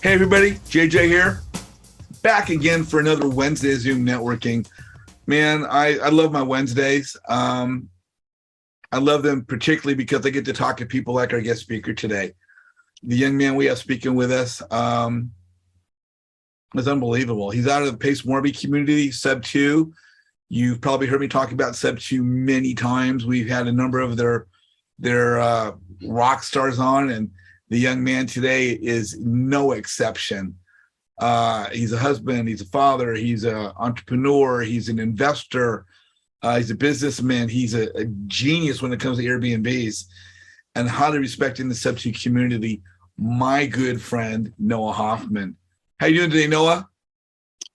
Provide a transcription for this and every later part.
Hey everybody, JJ here. Back again for another Wednesday Zoom networking. Man, I love my Wednesdays. I love them particularly because I get to talk to people like our guest speaker today. The young man we have speaking with us is unbelievable. He's out of the Pace Morby community, Sub 2. You've probably heard me talk about Sub 2 many times. We've had a number of their rock stars on, and the young man today is no exception. He's a husband, he's a father, he's an entrepreneur, he's an investor, he's a businessman, he's a genius when it comes to AirBNBs, and highly respected in the Sub 2 community, my good friend, Noah Hoffman. How you doing today, Noah?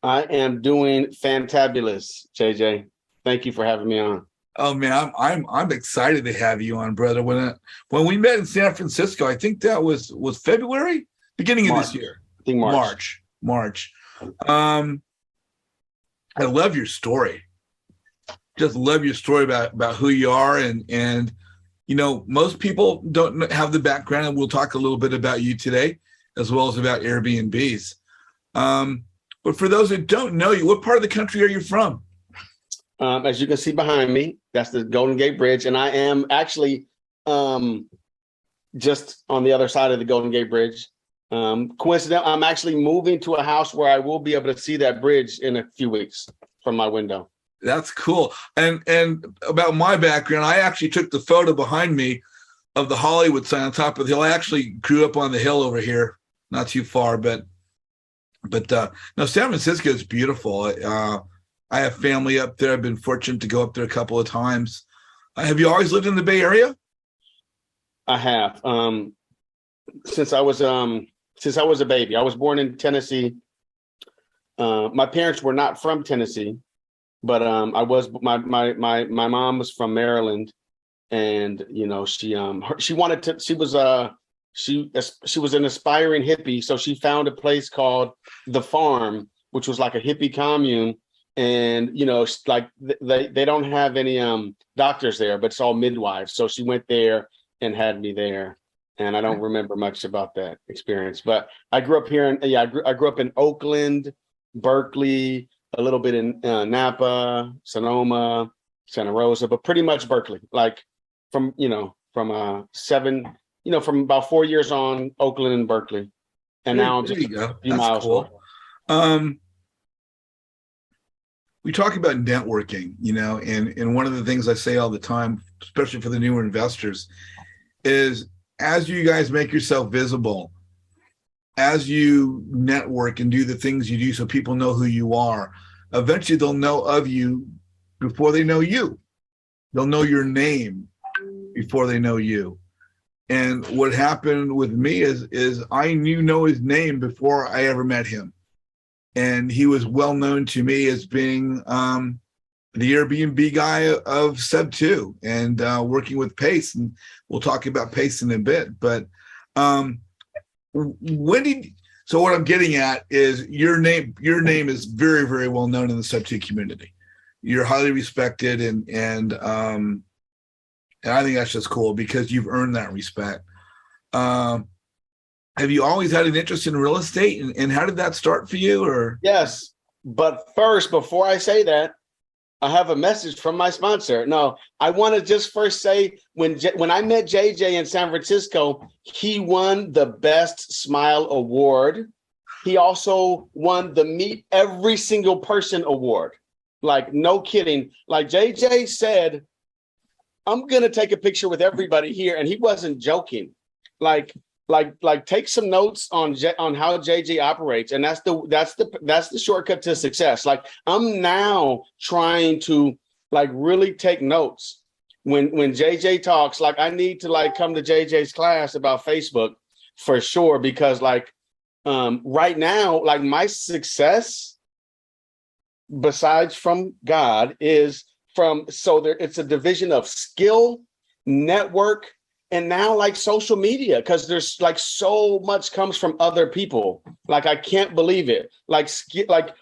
I am doing fantabulous, JJ. Thank you for having me on. Oh man, I'm excited to have you on, brother. When we met in San Francisco, I think that was February, beginning of this year. I think March. I love your story. Just love your story about who you are, and you know, most people don't have the background, and we'll talk a little bit about you today, as well as about AirBNBs. But for those that don't know you, what part of the country are you from? As you can see behind me, that's the Golden Gate Bridge. And I am actually just on the other side of the Golden Gate Bridge. Coincidentally, I'm actually moving to a house where I will be able to see that bridge in a few weeks from my window. That's cool. And about my background, I actually took the photo behind me of the Hollywood sign on top of the hill. I actually grew up on the hill over here, not too far, but no, San Francisco is beautiful. I have family up there. I've been fortunate to go up there a couple of times. Have you always lived in the Bay Area? I have. Since I was a baby. I was born in Tennessee. My parents were not from Tennessee, but my mom was from Maryland, and you know, she was an aspiring hippie, so she found a place called The Farm, which was like a hippie commune. And, you know, like they don't have any doctors there, but it's all midwives. So she went there and had me there. And I don't remember much about that experience. But I grew up here. I grew up in Oakland, Berkeley, a little bit in Napa, Sonoma, Santa Rosa, but pretty much Berkeley. Like from about 4 years on, Oakland and Berkeley. And now I'm just a few miles away. We talk about networking, you know, and one of the things I say all the time, especially for the newer investors, is as you guys make yourself visible, as you network and do the things you do so people know who you are, eventually they'll know of you before they know you. They'll know your name before they know you. And what happened with me is I knew Noah's name before I ever met him. And he was well known to me as being the Airbnb guy of Sub 2 and working with Pace. And we'll talk about Pace in a bit. But so what I'm getting at is your name is very, very well known in the Sub 2 community. You're highly respected, and I think that's just cool because you've earned that respect. Have you always had an interest in real estate, and how did that start for you? Or yes, but first, before I say that, I have a message from my sponsor. No, I want to just first say when I met JJ in San Francisco, he won the Best Smile Award. He also won the Meet Every Single Person Award. Like, no kidding. Like JJ said, I'm going to take a picture with everybody here. And he wasn't joking. Like take some notes on how JJ operates. And that's the shortcut to success. Like, I'm now trying to like really take notes when JJ talks. Like, I need to like come to JJ's class about Facebook for sure, because like right now, like my success besides from God is it's a division of skill, network, and now like social media, because there's like so much comes from other people. Like, I can't believe it. Like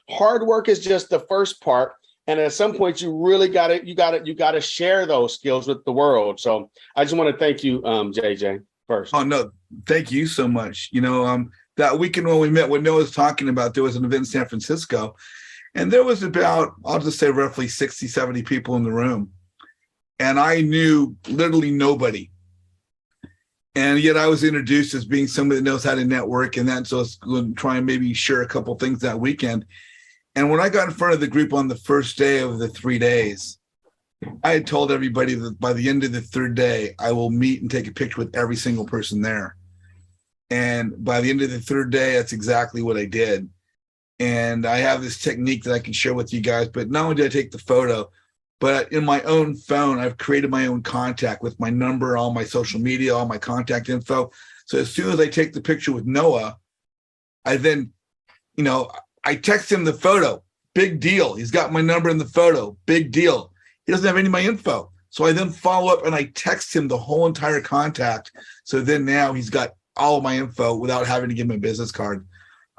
hard work is just the first part. And at some point you really got to share those skills with the world. So I just want to thank you, JJ, first. Oh, no, thank you so much. You know, that weekend when we met, what Noah's talking about, there was an event in San Francisco, and there was about, I'll just say roughly 60, 70 people in the room. And I knew literally nobody. And yet I was introduced as being somebody that knows how to network, and that, so I was going to try and maybe share a couple things that weekend. And when I got in front of the group on the first day of the 3 days, I had told everybody that by the end of the third day, I will meet and take a picture with every single person there. And by the end of the third day, that's exactly what I did. And I have this technique that I can share with you guys, but not only did I take the photo, but in my own phone, I've created my own contact with my number, all my social media, all my contact info. So as soon as I take the picture with Noah, I then, I text him the photo. Big deal. He's got my number in the photo. Big deal. He doesn't have any of my info. So I then follow up and I text him the whole entire contact. So then now he's got all of my info without having to give him a business card.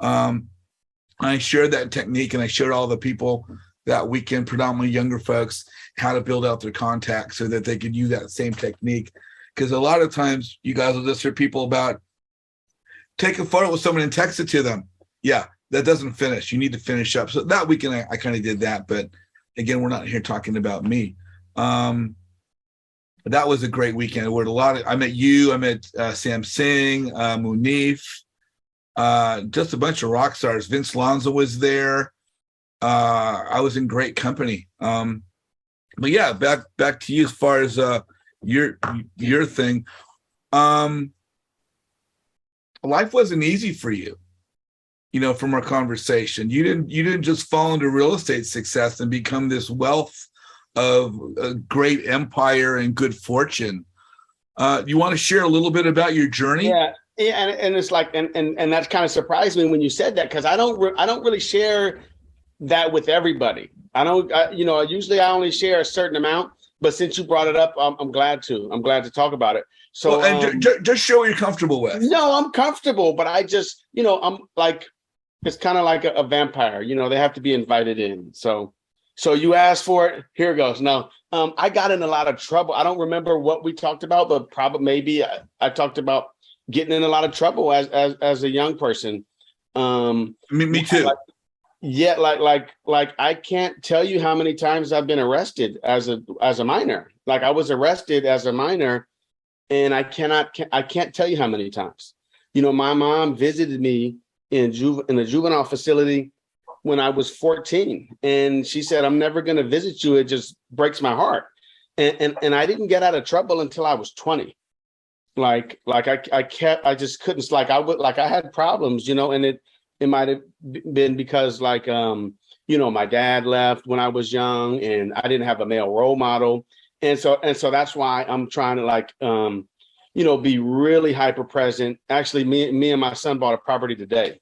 I shared that technique, and I showed all the people that weekend, predominantly younger folks, how to build out their contacts so that they could use that same technique. Because a lot of times you guys will just hear people about take a photo with someone and text it to them. Yeah, that doesn't finish. You need to finish up. So that weekend I kind of did that. But again, we're not here talking about me. That was a great weekend. I met you, I met Sam Singh, Munif, just a bunch of rock stars. Vince Lonzo was there. I was in great company. But yeah, back to you as far as your thing. Life wasn't easy for you, from our conversation. You didn't just fall into real estate success and become this wealth of a great empire and good fortune. You want to share a little bit about your journey? Yeah, and it's like, and that kind of surprised me when you said that, because I don't really share that with everybody. Usually I only share a certain amount, but since you brought it up, I'm glad to talk about it. So just show what you're comfortable with. No, I'm comfortable, but I just, I'm like, it's kind of like a vampire, they have to be invited in. So you asked for it, here it goes. No, I got in a lot of trouble. I don't remember what we talked about, but probably maybe I talked about getting in a lot of trouble as a young person. Me too. Like I can't tell you how many times I've been arrested as a minor. Like I was arrested as a minor, and I can't tell you how many times. My mom visited me in the juvenile facility when I was 14, and she said, "I'm never going to visit you. It just breaks my heart." And I didn't get out of trouble until I was 20. I just couldn't, I had problems, and it might have been because my dad left when I was young, and I didn't have a male role model. And so that's why I'm trying to be really hyper present. Actually, me and my son bought a property today.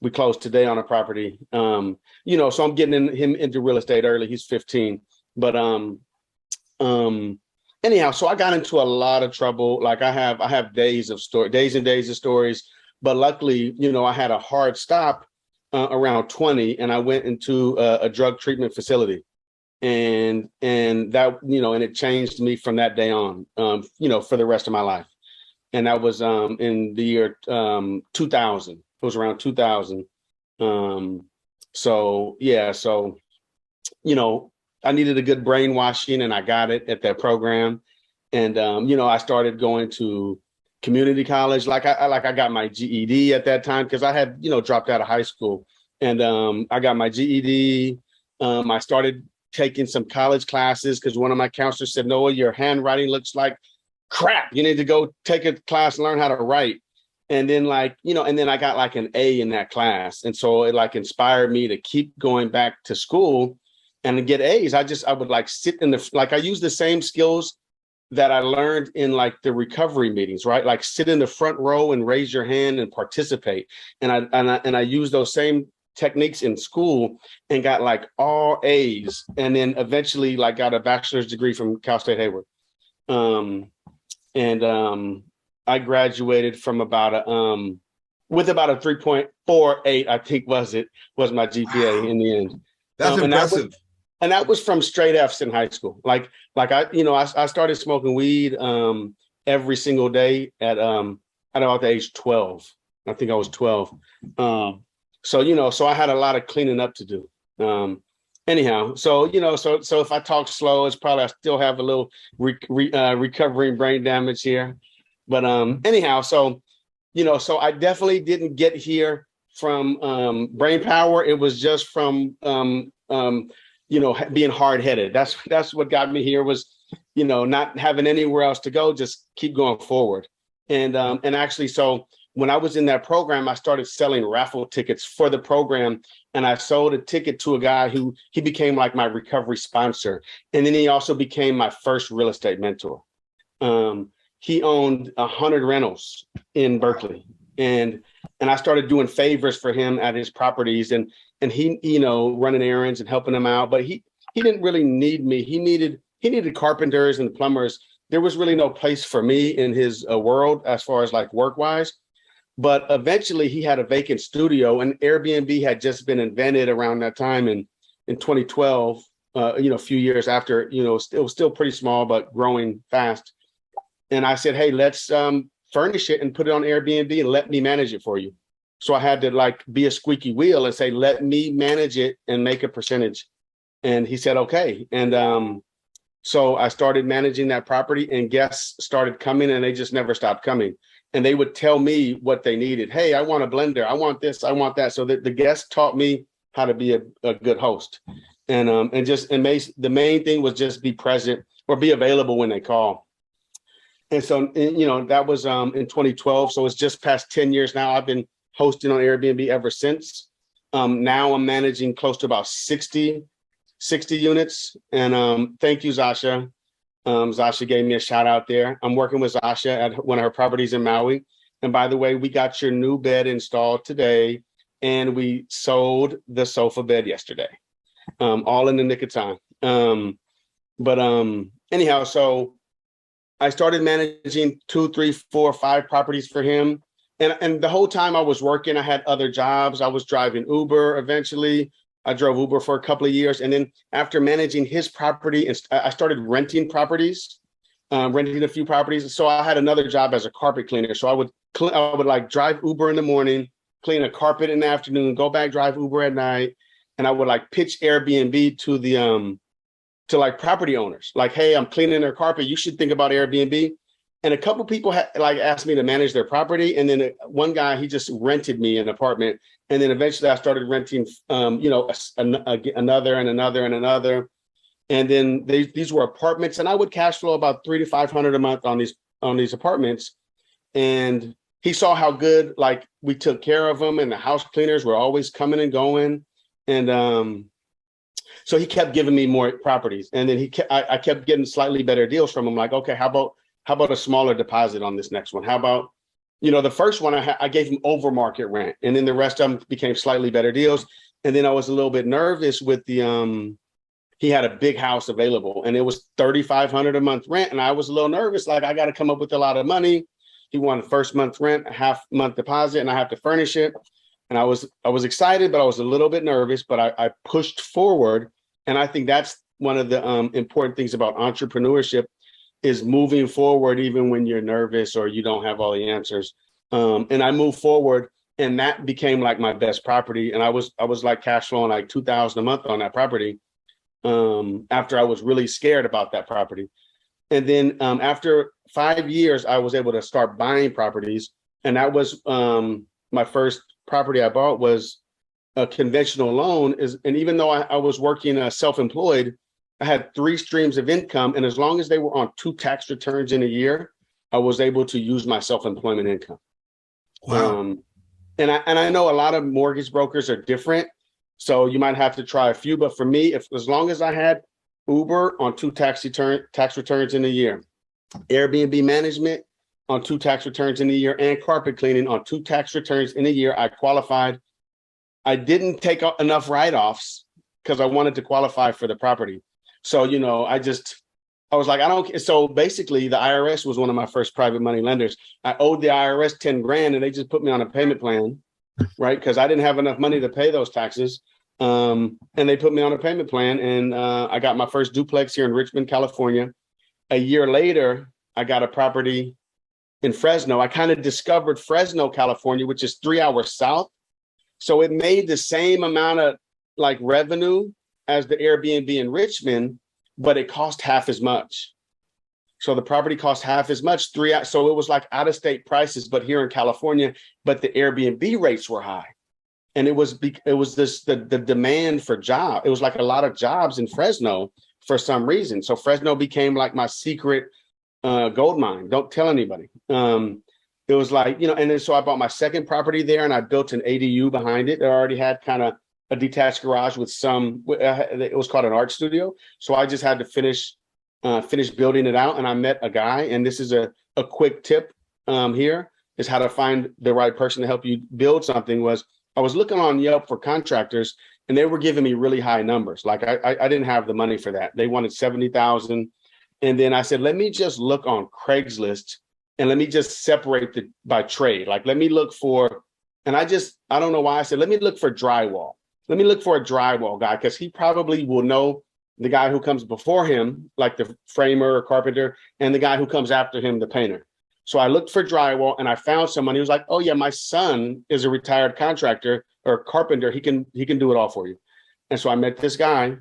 We closed today on a property. So I'm getting him into real estate early. He's 15, but anyhow, so I got into a lot of trouble. Like I have days and days of stories. But luckily, I had a hard stop around 20, and I went into a drug treatment facility, and that, and it changed me from that day on, for the rest of my life. And that was in the year 2000. It was around 2000. So I needed a good brainwashing, and I got it at that program. And I started going to community college. I got my GED at that time, because I had, dropped out of high school, and I got my GED. I started taking some college classes because one of my counselors said, "Noah, your handwriting looks like crap. You need to go take a class and learn how to write." And then and then I got an A in that class. And so it inspired me to keep going back to school and to get A's. I would sit in I use the same skills that I learned in the recovery meetings, right? Sit in the front row and raise your hand and participate. And I use those same techniques in school and got all A's. And then eventually got a bachelor's degree from Cal State Hayward. I graduated from with about a 3.48, I think was my GPA in the end. That's impressive. And that was from straight F's in high school. I started smoking weed every single day at about the age 12. I think I was 12. So I had a lot of cleaning up to do. Anyhow, so if I talk slow, it's probably I still have a little recovering brain damage here. But anyhow, so I definitely didn't get here from brain power. It was just from being hard headed. That's what got me here was not having anywhere else to go, just keep going forward. And actually, so when I was in that program, I started selling raffle tickets for the program. And I sold a ticket to a guy who he became like my recovery sponsor. And then he also became my first real estate mentor. He owned 100 rentals in Berkeley. And I started doing favors for him at his properties and he, running errands and helping him out. But he didn't really need me. He needed carpenters and plumbers. There was really no place for me in his world as far as like work wise. But eventually he had a vacant studio and Airbnb had just been invented around that time in 2012, a few years after, it was still pretty small, but growing fast. And I said, hey, let's furnish it and put it on Airbnb and let me manage it for you. So I had to like be a squeaky wheel and say, let me manage it and make a percentage. And he said, okay. And so I started managing that property and guests started coming and they just never stopped coming. And they would tell me what they needed. Hey, I want a blender. I want this. I want that. So that the guests taught me how to be a good host. And the main thing was just be present or be available when they call. And so, that was in 2012. So it's just past 10 years now. I've been hosting on Airbnb ever since. Now I'm managing close to about 60 units. And thank you, Zasha. Zasha gave me a shout out there. I'm working with Zasha at one of her properties in Maui. And by the way, we got your new bed installed today and we sold the sofa bed yesterday, all in the nick of time. Anyhow, so I started managing 2, 3, 4, 5 properties for him. And the whole time I was working, I had other jobs. I was driving Uber eventually. I drove Uber for a couple of years. And then after managing his property, I started renting properties, renting a few properties. So I had another job as a carpet cleaner. So I would like drive Uber in the morning, clean a carpet in the afternoon, go back, drive Uber at night. And I would like pitch Airbnb to the, to like property owners, like, hey, I'm cleaning their carpet. You should think about Airbnb. And a couple people asked me to manage their property. And then one guy, he just rented me an apartment. And then eventually I started renting, another and another and another. And then these were apartments and I would cash flow about $300 to $500 a month on these apartments. And he saw how good, like we took care of them and the house cleaners were always coming and going. And so he kept giving me more properties. And then I kept getting slightly better deals from him. Like, okay, how about a smaller deposit on this next one? How about, the first one I gave him over market rent and then the rest of them became slightly better deals. And then I was a little bit nervous with he had a big house available and it was $3,500 a month rent. And I was a little nervous. Like I got to come up with a lot of money. He wanted first month rent, a half month deposit, and I have to furnish it. And I was excited, but I was a little bit nervous, but I pushed forward. And I think that's one of the important things about entrepreneurship is moving forward, even when you're nervous or you don't have all the answers. And I moved forward and that became like my best property. And I was like cash flowing like $2,000 a month on that property after I was really scared about that property. And then after 5 years, I was able to start buying properties. And that was my first property I bought was a conventional loan. And even though I was working self-employed, I had 3 streams of income. And as long as they were on 2 tax returns in a year, I was able to use my self-employment income. Wow. And I know a lot of mortgage brokers are different. So you might have to try a few. But for me, as long as I had Uber on 2 tax returns in a year, Airbnb management on 2 tax returns in a year, and carpet cleaning on 2 tax returns in a year, I qualified. I didn't take enough write-offs because I wanted to qualify for the property. So, I was like, so basically the IRS was one of my first private money lenders. I owed the IRS 10 grand and they just put me on a payment plan, right? Because I didn't have enough money to pay those taxes. And they put me on a payment plan and I got my first duplex here in Richmond, California. A year later, I got a property in Fresno. I kind of discovered Fresno, California, which is 3 hours south. So it made the same amount of like revenue as the Airbnb in Richmond, but it cost half as much. So the property cost half as much. So it was like out of state prices, but here in California, but the Airbnb rates were high. And it was the demand for job. It was like a lot of jobs in Fresno for some reason. So Fresno became like my secret gold mine. Don't tell anybody. It was like, and then so I bought my second property there and I built an ADU behind it. It already had kind of a detached garage with it was called an art studio. So I just had to finish building it out. And I met a guy, and this is a quick tip here is how to find the right person to help you build something. I was looking on Yelp for contractors and they were giving me really high numbers. Like I didn't have the money for that. They wanted 70,000. And then I said, let me just look on Craigslist and let me just separate by trade. Like, let me look for, and I don't know why I said, let me look for drywall. Let me look for a drywall guy, because he probably will know the guy who comes before him, like the framer or carpenter, and the guy who comes after him, the painter. So I looked for drywall and I found someone. He was like, oh yeah, my son is a retired contractor or carpenter. He can do it all for you. And so I met this guy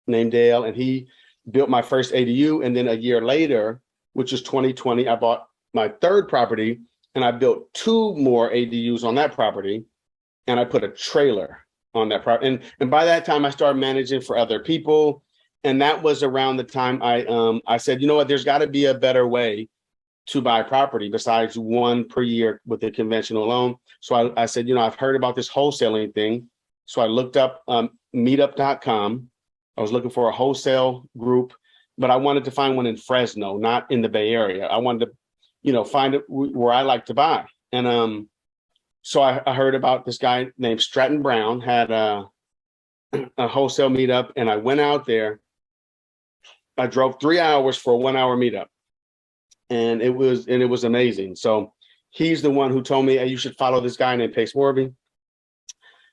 named Dale, and he built my first ADU. And then a year later, which is 2020, I bought my third property and I built 2 more ADUs on that property. And I put a trailer on that property. And by that time I started managing for other people. And that was around the time I said, you know what, there's got to be a better way to buy property besides 1 per year with a conventional loan. So I said, I've heard about this wholesaling thing. So I looked up meetup.com. I was looking for a wholesale group, but I wanted to find one in Fresno, not in the Bay Area. I wanted to, find it where I like to buy. And so I heard about this guy named Stratton Brown had a wholesale meetup, and I went out there. I drove 3 hours for a 1 hour meetup, and it was amazing. So he's the one who told me, hey, you should follow this guy named Pace Morby.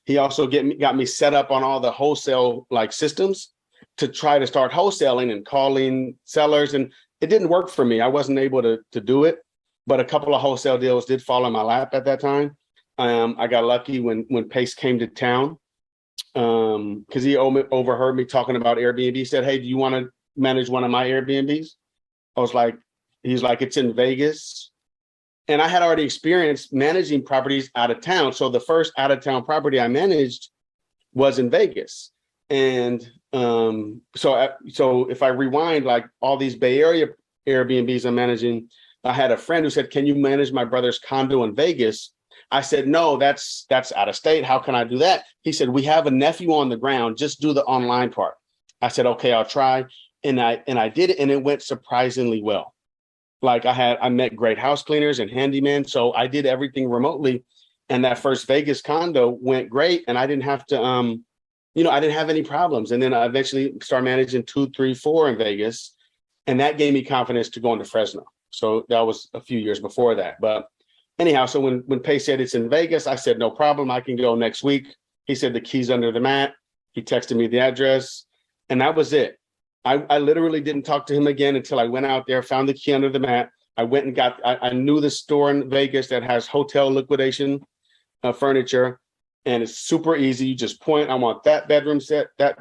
He also got me set up on all the wholesale like systems to try to start wholesaling and calling sellers. And it didn't work for me. I wasn't able to do it, but a couple of wholesale deals did fall in my lap at that time. I got lucky when Pace came to town, because he overheard me talking about Airbnb. He said, hey, do you want to manage one of my AirbNBs? I was like, he's like, it's in Vegas. And I had already experienced managing properties out of town. So the first out of town property I managed was in Vegas. And so if I rewind, like all these Bay Area Airbnbs I'm managing, I had a friend who said, can you manage my brother's condo in Vegas? I said, no, that's out of state. How can I do that? He said, we have a nephew on the ground. Just do the online part. I said, okay, I'll try. And I did it, and it went surprisingly well. Like I met great house cleaners and handymen. So I did everything remotely. And that first Vegas condo went great. And I didn't have to, I didn't have any problems. And then I eventually started managing 2, 3, 4 in Vegas. And that gave me confidence to go into Fresno. So that was a few years before that. But anyhow, so when Pace said it's in Vegas, I said, no problem. I can go next week. He said the key's under the mat. He texted me the address, and that was it. I literally didn't talk to him again until I went out there, found the key under the mat. I went and I knew the store in Vegas that has hotel liquidation furniture, and it's super easy. You just point, I want that bedroom set, that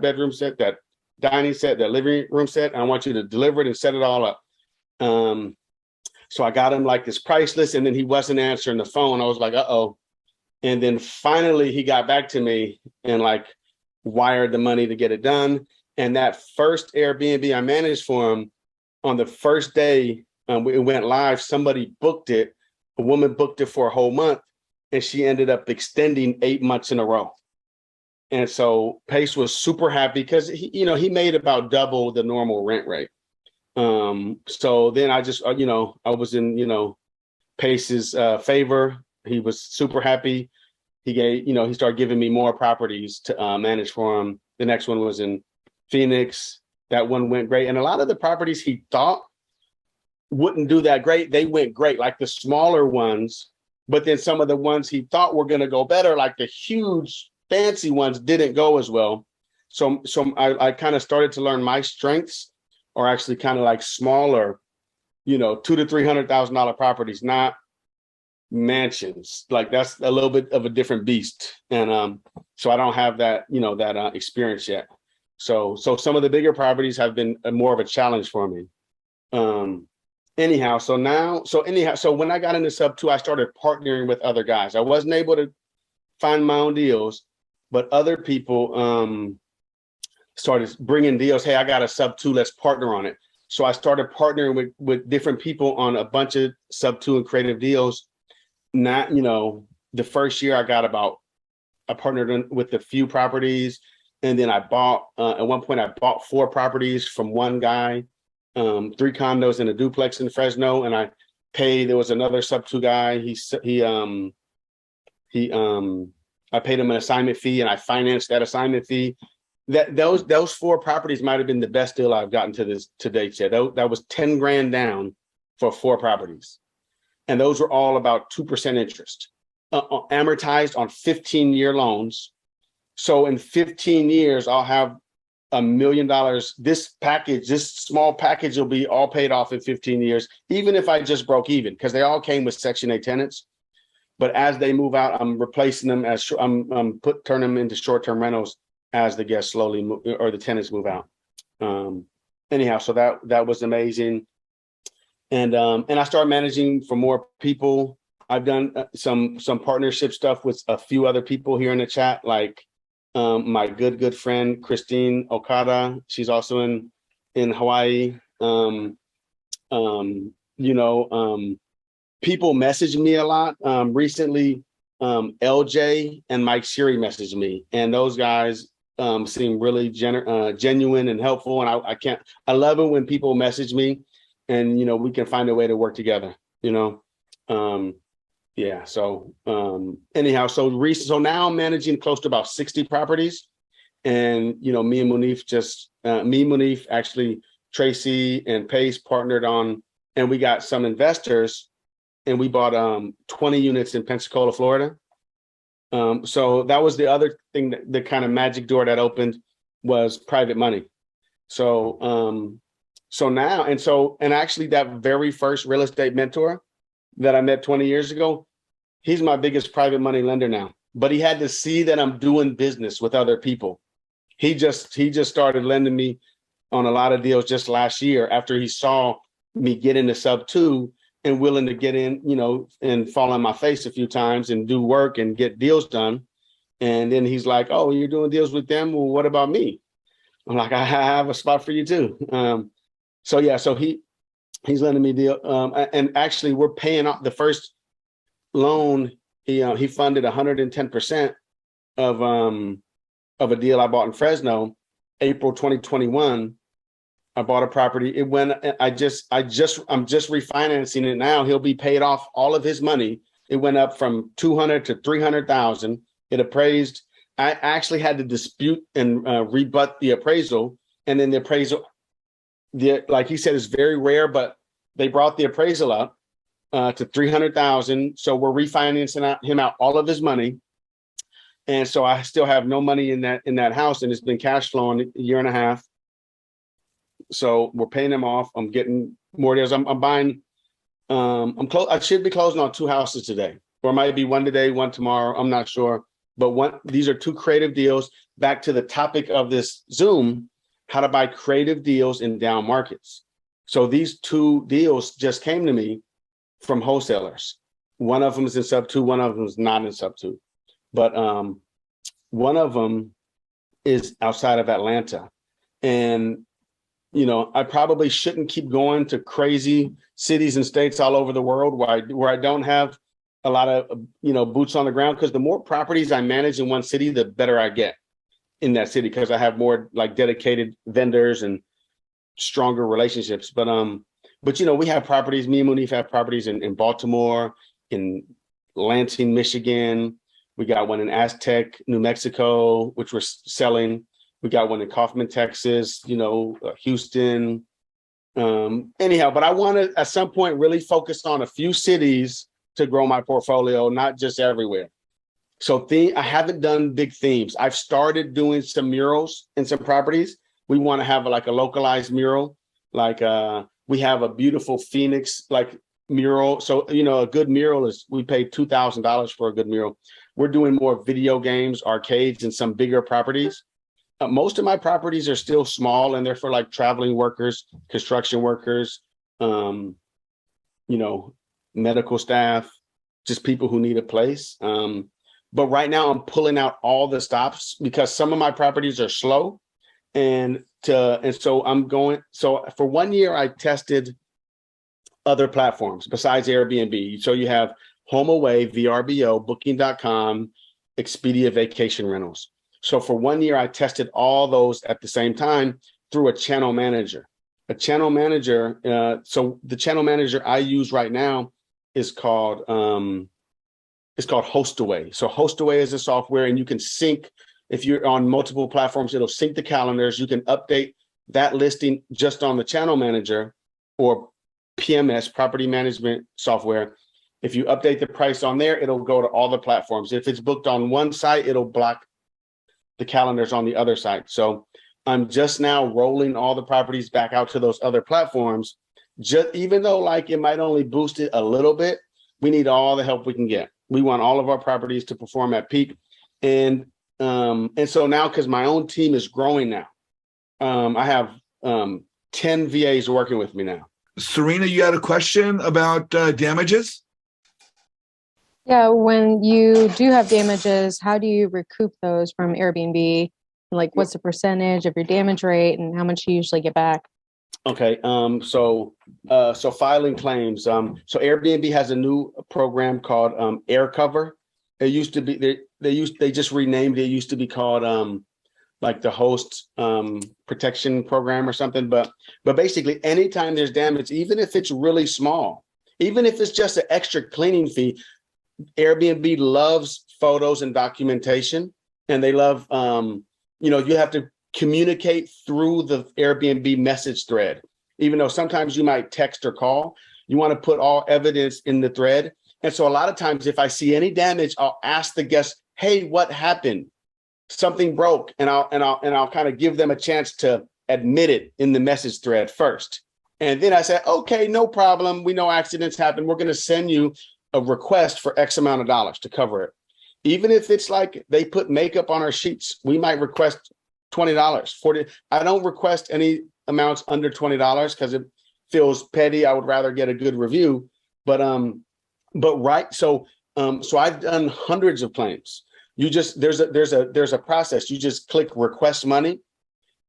dining set, that living room set, and I want you to deliver it and set it all up. So I got him like this price list, and then he wasn't answering the phone. I was like, uh-oh. And then finally he got back to me and like wired the money to get it done. And that first Airbnb I managed for him, on the first day it went live, somebody booked it. A woman booked it for a whole month, and she ended up extending 8 months in a row. And so Pace was super happy because he made about double the normal rent rate. So then I just, I was in, Pace's favor. He was super happy. He started giving me more properties to manage for him. The next one was in Phoenix. That one went great. And a lot of the properties he thought wouldn't do that great, they went great, like the smaller ones. But then some of the ones he thought were going to go better, like the huge fancy ones, didn't go as well. So I kind of started to learn my strengths are actually kind of like smaller $200,000 to $300,000 properties, not mansions. Like that's a little bit of a different beast. And so I don't have that, that experience yet. So some of the bigger properties have been more of a challenge for me. So when I got into sub two, I started partnering with other guys. I wasn't able to find my own deals, but other people started bringing deals. Hey, I got a sub two, let's partner on it. So I started partnering with different people on a bunch of sub two and creative deals. Not, the first year I partnered with a few properties. And then I bought, at one point I bought 4 properties from one guy, 3 condos and a duplex in Fresno. And I there was another sub two guy. I paid him an assignment fee and I financed that assignment fee. Those 4 properties might've been the best deal I've gotten to date yet. That was 10 grand down for 4 properties. And those were all about 2% interest, amortized on 15-year loans. So in 15 years, I'll have $1 million. This small package will be all paid off in 15 years, even if I just broke even, because they all came with Section 8 tenants. But as they move out, I'm replacing them turn them into short-term rentals as the guests slowly move, or the tenants move out. Anyhow, so that was amazing. And I started managing for more people. I've done some partnership stuff with a few other people here in the chat, like my good friend Christine Okada. She's also in Hawaii. People message me a lot. Recently, LJ and Mike Sherry messaged me, and those guys seem really genuine and helpful. And I love it when people message me, and we can find a way to work together. Yeah. So anyhow, so now I'm managing close to about 60 properties, and me and Munif, actually Tracy and Pace partnered on, and we got some investors, and we bought 20 units in Pensacola, Florida. So that was the other thing, the kind of magic door that opened was private money. So now, and actually that very first real estate mentor that I met 20 years ago, he's my biggest private money lender now. But he had to see that I'm doing business with other people. He just started lending me on a lot of deals just last year after he saw me get into sub two and willing to get in, and fall on my face a few times and do work and get deals done. And then he's like, "Oh, you're doing deals with them? Well, what about me?" I'm like, "I have a spot for you too." So he's lending me deal. And actually we're paying off the first loan. He funded 110% of a deal I bought in Fresno, April 2021. I bought a property. I'm just refinancing it now. He'll be paid off all of his money. It went up from 200 to 300,000. It appraised. I actually had to dispute and rebut the appraisal. And then the appraisal, like he said, is very rare, but they brought the appraisal up to 300,000. So we're refinancing him out all of his money. And so I still have no money in that house, and it's been cash flowing a year and a half. So we're paying them off. I'm getting more deals. I'm buying. I should be closing on 2 houses today, or it might be one today, one tomorrow. I'm not sure. But these are 2 creative deals. Back to the topic of this Zoom, how to buy creative deals in down markets. So these 2 deals just came to me from wholesalers. One of them is in sub 2. One of them is not in sub 2. But one of them is outside of Atlanta. And I probably shouldn't keep going to crazy cities and states all over the world where I don't have a lot of, boots on the ground, because the more properties I manage in one city, the better I get in that city, because I have more like dedicated vendors and stronger relationships. But we have properties, me and Munif have properties in Baltimore, in Lansing, Michigan. We got one in Aztec, New Mexico, which we're selling. We got one in Hoffman, Texas, Houston. Anyhow, but I want to, at some point, really focus on a few cities to grow my portfolio, not just everywhere. So I haven't done big themes. I've started doing some murals in some properties. We want to have like a localized mural, like We have a beautiful Phoenix like mural. So, a good mural we paid $2,000 for a good mural. We're doing more video games, arcades, and some bigger properties. Most of my properties are still small, and they're for like traveling workers, construction workers, medical staff, just people who need a place. But right now I'm pulling out all the stops because some of my properties are slow. So for 1 year, I tested other platforms besides Airbnb. So you have HomeAway, VRBO, Booking.com, Expedia Vacation Rentals. So for 1 year, I tested all those at the same time through a channel manager. So the channel manager I use right now is called HostAway. So HostAway is a software, and you can sync. If you're on multiple platforms, it'll sync the calendars. You can update that listing just on the channel manager or PMS, property management software. If you update the price on there, it'll go to all the platforms. If it's booked on one site, it'll block the calendars on the other site. So I'm just now rolling all the properties back out to those other platforms. Even though like it might only boost it a little bit, we need all the help we can get. We want all of our properties to perform at peak. And so now, because my own team is growing now, I have 10 VAs working with me now. Serena, you had a question about damages? Yeah, when you do have damages, how do you recoup those from Airbnb? Like, what's the percentage of your damage rate, and how much you usually get back? Okay, so filing claims. So Airbnb has a new program called Air Cover. It used to be they just renamed it. It used to be called like the host protection program or something. But basically, anytime there's damage, even if it's really small, even if it's just an extra cleaning fee, Airbnb loves photos and documentation, and they love you have to communicate through the Airbnb message thread. Even though sometimes you might text or call, you want to put all evidence in the thread. And so a lot of times if I see any damage, I'll ask the guest, "Hey, what happened? Something broke." And I'll kind of give them a chance to admit it in the message thread first. And then I say, "Okay, no problem. We know accidents happen. We're going to send you a request for X amount of dollars to cover it." Even if it's like they put makeup on our sheets, we might request $20, $40. I don't request any amounts under $20 because it feels petty. I would rather get a good review. But right. So I've done hundreds of claims. There's a process. You just click request money,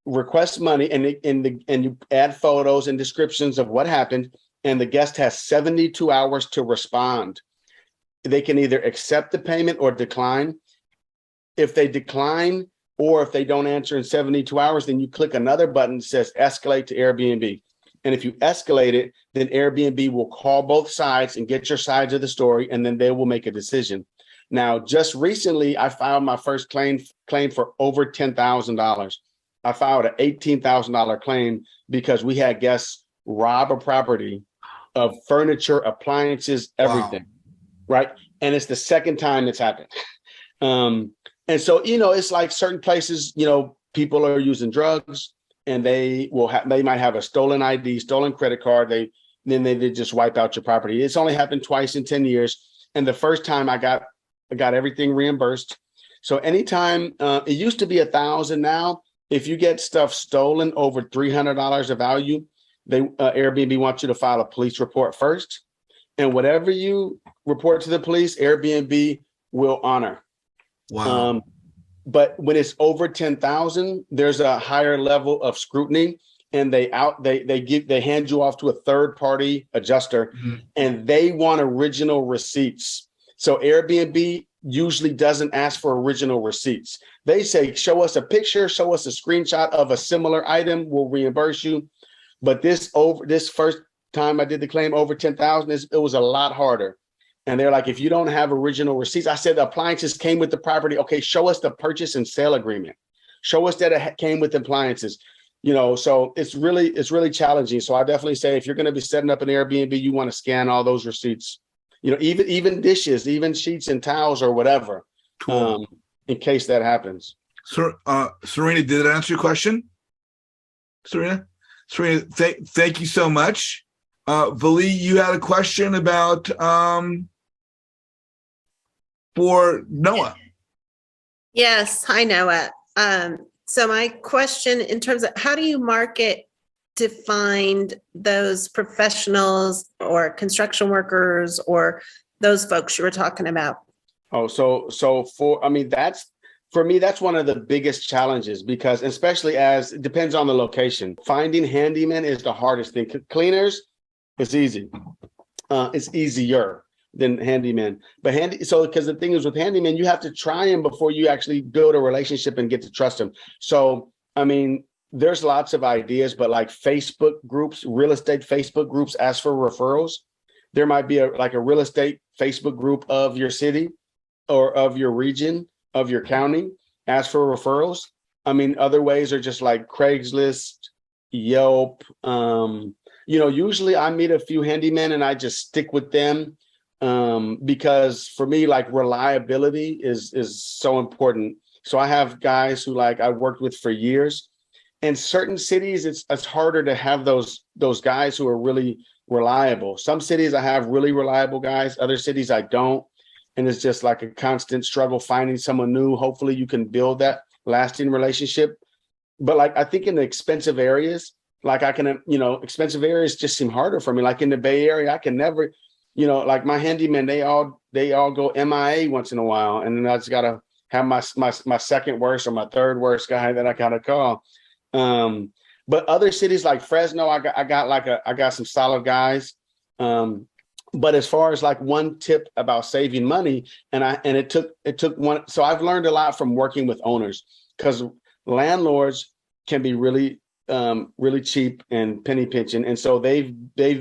and you add photos and descriptions of what happened. And the guest has 72 hours to respond. They can either accept the payment or decline. If they decline, or if they don't answer in 72 hours, then you click another button that says escalate to Airbnb. And if you escalate it, then Airbnb will call both sides and get your sides of the story, and then they will make a decision. Now, just recently, I filed my first claim for over $10,000. I filed an $18,000 claim because we had guests rob a property of furniture, appliances, everything. Wow. Right. And it's the second time it's happened. And so, it's like certain places, people are using drugs, and they might have a stolen ID, stolen credit card. Then they just wipe out your property. It's only happened twice in 10 years. And the first time I got everything reimbursed. So anytime it used to be $1,000. Now, if you get stuff stolen over $300 of value, Airbnb wants you to file a police report first. And whatever you report to the police, Airbnb will honor. Wow. But when it's over 10,000, there's a higher level of scrutiny, and they hand you off to a third party adjuster, mm-hmm. and they want original receipts. So Airbnb usually doesn't ask for original receipts. They say, show us a picture, show us a screenshot of a similar item, we'll reimburse you. But this first time I did the claim over 10,000, it was a lot harder. And they're like, if you don't have original receipts, I said the appliances came with the property. Okay, show us the purchase and sale agreement. Show us that it came with appliances. So it's really challenging. So I definitely say if you're going to be setting up an Airbnb, you want to scan all those receipts. Even dishes, even sheets and towels or whatever, cool. In case that happens. So, Serena, did it answer your question? Serena? Serena, thank you so much. Vali, you had a question about for Noah. Yes. Hi, Noah. So my question in terms of how do you market to find those professionals or construction workers or those folks you were talking about? Oh, I mean, for me, that's one of the biggest challenges because especially as it depends on the location. Finding handymen is the hardest thing. Cleaners, it's easy. It's easier than handyman. But because the thing is with handyman, you have to try him before you actually build a relationship and get to trust him. So, I mean, there's lots of ideas, but like Facebook groups, real estate Facebook groups ask for referrals. There might be a real estate Facebook group of your city or of your region, of your county, ask for referrals. I mean, other ways are just like Craigslist, Yelp. Usually I meet a few handymen and I just stick with them because for me, like reliability is so important. So I have guys who like I worked with for years. In certain cities, it's harder to have those guys who are really reliable. Some cities I have really reliable guys, other cities I don't. And it's just like a constant struggle finding someone new. Hopefully you can build that lasting relationship. But like, I think in the expensive areas, like expensive areas just seem harder for me. Like in the Bay Area, I can never, like my handymen, they all go MIA once in a while. And then I just got to have my second worst or my third worst guy that I got to call. But other cities like Fresno, I got some solid guys. But as far as like one tip about saving money, it took one. So I've learned a lot from working with owners because landlords can be really cheap and penny pinching. And so they've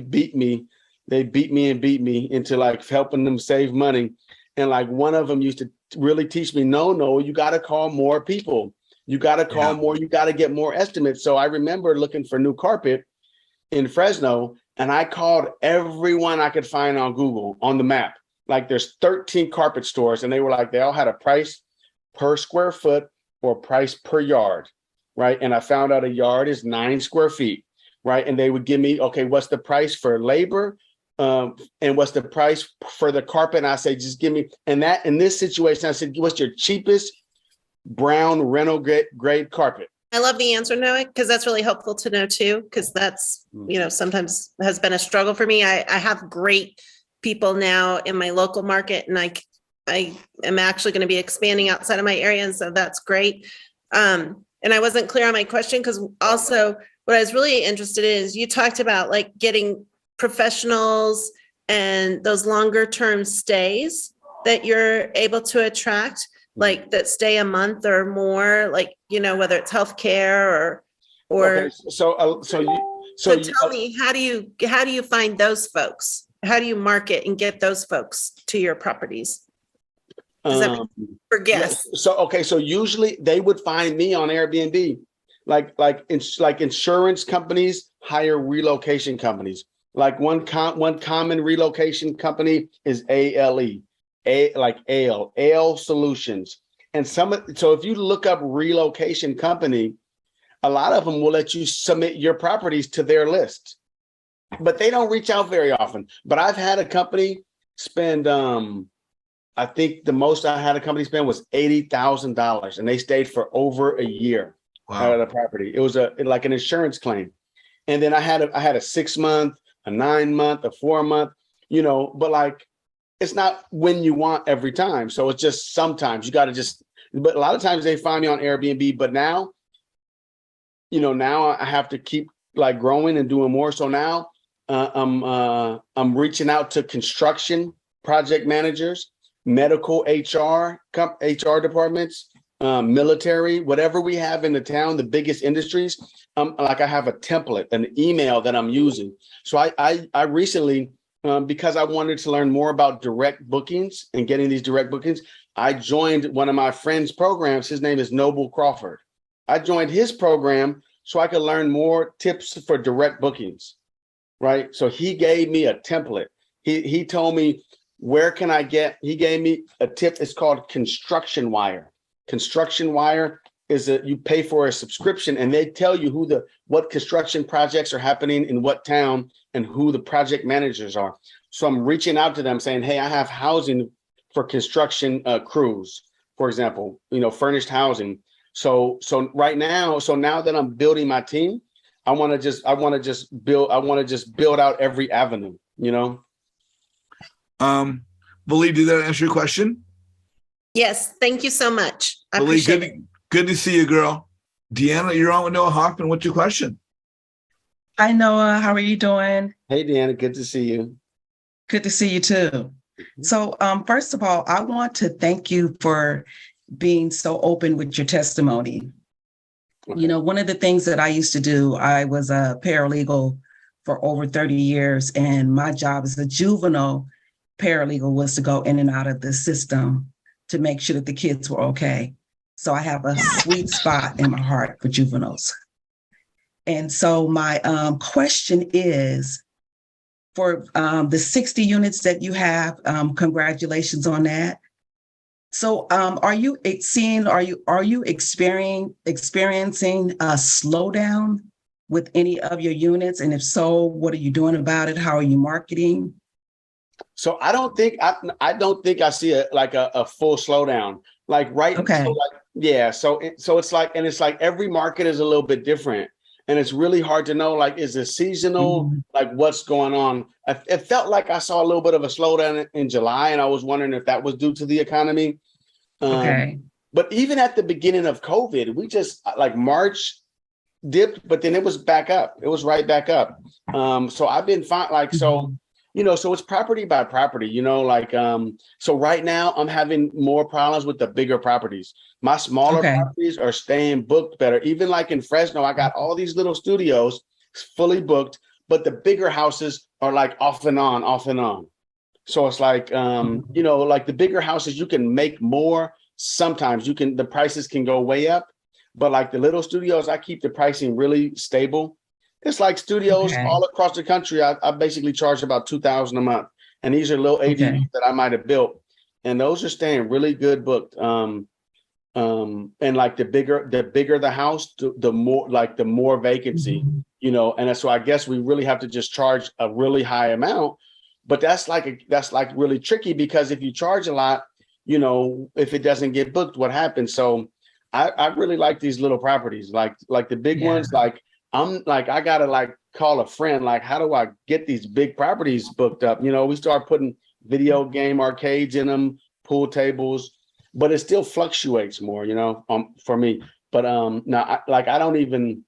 beat me into like helping them save money. And like one of them used to really teach me, no, you got to call more people. You got to call more. You got to get more estimates. So I remember looking for new carpet in Fresno, and I called everyone I could find on Google on the map. Like there's 13 carpet stores, and they all had a price per square foot or price per yard, right? And I found out a yard is 9 square feet, right? And they would give me, okay, what's the price for labor? And what's the price for the carpet? And I say, just give me, and that in this situation, I said, what's your cheapest brown rental grade carpet? I love the answer, Noah, because that's really helpful to know too, because that's, sometimes has been a struggle for me. I have great people now in my local market, and I am actually going to be expanding outside of my area. And so that's great. And I wasn't clear on my question because also what I was really interested in is you talked about like getting professionals and those longer term stays that you're able to attract, like that stay a month or more, like, whether it's healthcare or. Okay, so tell me, how do you find those folks? How do you market and get those folks to your properties? For guests. Yeah, so usually they would find me on Airbnb, like insurance companies hire relocation companies. Like one common relocation company is ALE. AL Solutions. And so if you look up relocation company, a lot of them will let you submit your properties to their list, but they don't reach out very often. But I've had a company spend, I think the most I had a company spend was $80,000, and they stayed for over a year out of the property. It was like an insurance claim. And then I had a 6 month, a 9 month, a 4 month, but like, it's not when you want every time. So it's just sometimes you got to but a lot of times they find me on Airbnb, but now, now I have to keep like growing and doing more. So now I'm reaching out to construction project managers, medical HR departments, military, whatever we have in the town, the biggest industries. Like I have a template, an email that I'm using. So I recently, because I wanted to learn more about direct bookings and getting these direct bookings, I joined one of my friend's programs. His name is Noble Crawford. I joined his program so I could learn more tips for direct bookings, right? So he gave me a template. He told me, he gave me a tip. It's called Construction Wire. Construction Wire is that you pay for a subscription, and they tell you what construction projects are happening in what town and who the project managers are. So I'm reaching out to them saying, hey, I have housing for construction crews, for example, furnished housing. So now that I'm building my team, I want to just build out every avenue, Believe, did that answer your question? Yes, thank you so much. I Believe, appreciate it. good to see you, girl. Deanna, you're on with Noah Hoffman. What's your question? Hi, Noah. How are you doing? Hey, Deanna, good to see you. Good to see you too. So, first of all, I want to thank you for being so open with your testimony. Okay. One of the things that I used to do, I was a paralegal for over 30 years, and my job as a juvenile paralegal was to go in and out of the system to make sure that the kids were okay. So I have a sweet spot in my heart for juveniles. And so my question is, for the 60 units that you have, congratulations on that. So are you experiencing a slowdown with any of your units? And if so, what are you doing about it? How are you marketing? So I don't think I see a full slowdown. Okay. So it's like every market is a little bit different. And it's really hard to know, is it seasonal? Mm-hmm. What's going on? It felt like I saw a little bit of a slowdown in July, and I was wondering if that was due to the economy. Okay. But even at the beginning of COVID, we just March dipped, but then it was back up. It was right back up. So I've been fine. So it's property by property, so right now I'm having more problems with the bigger properties. My smaller properties are staying booked better. Even in Fresno, I got all these little studios fully booked, but the bigger houses are off and on, off and on. So it's the bigger houses, you can make more. Sometimes the prices can go way up, but the little studios, I keep the pricing really stable. It's like studios all across the country. I basically charge about $2,000 a month, and these are little ADUs that I might have built, and those are staying really good booked. And the bigger the house, the more vacancy, And so I guess we really have to just charge a really high amount, but that's really tricky, because if you charge a lot, if it doesn't get booked, what happens? So I really like these little properties, like the big ones, I gotta call a friend, how do I get these big properties booked up? We start putting video game arcades in them, pool tables, but it still fluctuates more, for me. But now, I don't even.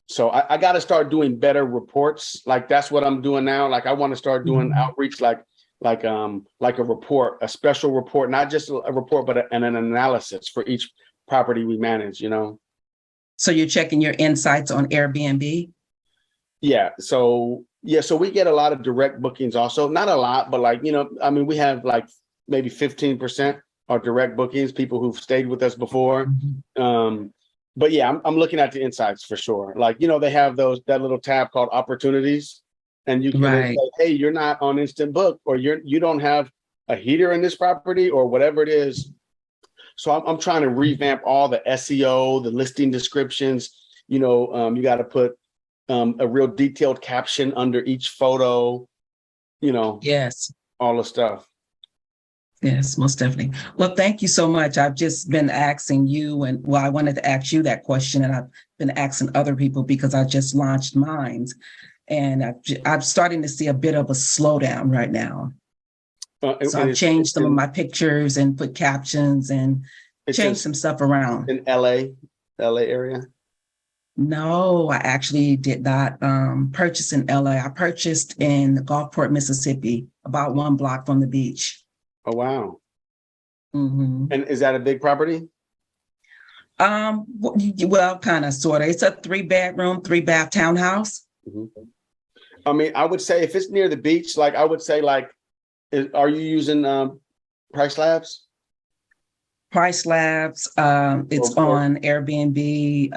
So I got to start doing better reports. That's what I'm doing now. I want to start doing outreach, like a report, a special report, not just a report, but an analysis for each property we manage. So you're checking your insights on Airbnb? Yeah. So we get a lot of direct bookings also. Not a lot, but we have maybe 15% are direct bookings, people who've stayed with us before. But yeah, I'm looking at the insights for sure. They have that little tab called opportunities, and you can say, hey, you're not on instant book, or you don't have a heater in this property, or whatever it is. So I'm trying to revamp all the SEO, the listing descriptions. You got to put a real detailed caption under each photo, Yes. all the stuff. Yes, most definitely. Well, thank you so much. I've just been asking you, I wanted to ask you that question, and I've been asking other people because I just launched mine, and I'm starting to see a bit of a slowdown right now. So I've changed some of my pictures and put captions and changed some stuff around. In LA area? No, I actually did not purchase in LA. I purchased in Gulfport, Mississippi, about 1 block from the beach. Oh, wow. Mm-hmm. And is that a big property? Well, kind of, sort of. It's a 3-bedroom, 3-bath townhouse. Mm-hmm. I would say if it's near the beach, I would say, are you using Price Labs? Price Labs. It's on Airbnb,